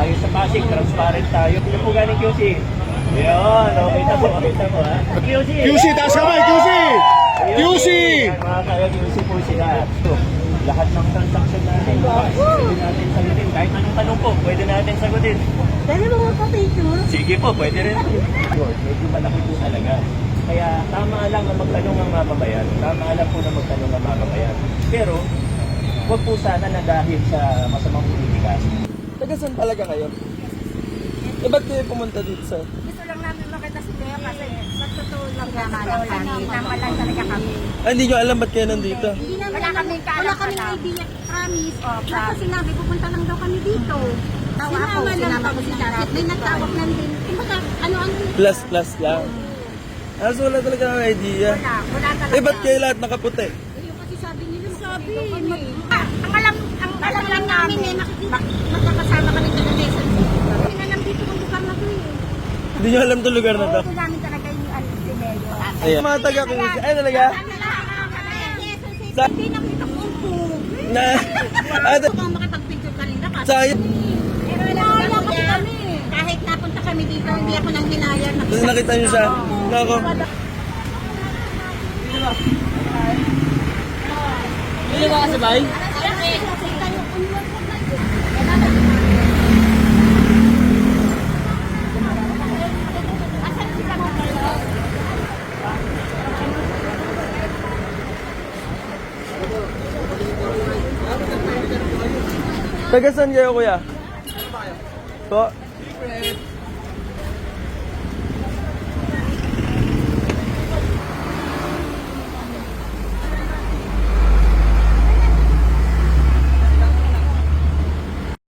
tayo sa Pasig, transparent tayo. Ano po galing QC? Yun, okay na po ha. QC! QC, taas kamay, QC! QC! Yan, mga kaya QC po sila. So, lahat ng transaction natin, pwede natin sagutin. Kahit anong tanong po, pwede natin sagutin. Dali mo mga picture. Sige po, pwede rin. Medyo malaki po talaga. Kaya tama lang na magtanong ang mamamayan. Tama lang po na magtanong ang mamamayan. Pero, huwag po sana na dahil sa masamang politika. Taga saan talaga kayo? Eh, ba't kayo pumunta dito, sir? Gusto lang namin makita si Lea kasi nagtotoo lang kami. Tama lang talaga kami. Ah, hindi nyo alam ba't kayo nandito? Hindi namin wala kaming idea, promise. Tapos sinabi, pupunta lang daw kami dito. Sinama ko si Darit. May nagtawag lang din. Kumbaga, ano-ano. Plus lang. Ah, so wala talaga ng idea. Wala talaga. Eh, ba't kayo lahat nakaputi? Yung kasi sabi nila, ang alam lang namin eh, magkakasama kami sa Quezon City. Hindi na lang dito ang lugar na to eh. Hindi nyo alam itong lugar na to? Ito namin talaga yung si Mayor. Ayan. Mga taga QC. Ay, talaga? Hindi na kita kumpo. Na, ate, Gusto kang makipag-picture kanina kasi. sayang. Pero wala ko kami. Kahit napunta kami dito, hindi ako nang hinayang. Tapos nakita nyo siya. Nako. Hindi ba kasabay? Taga saan kayo, kuya? Po?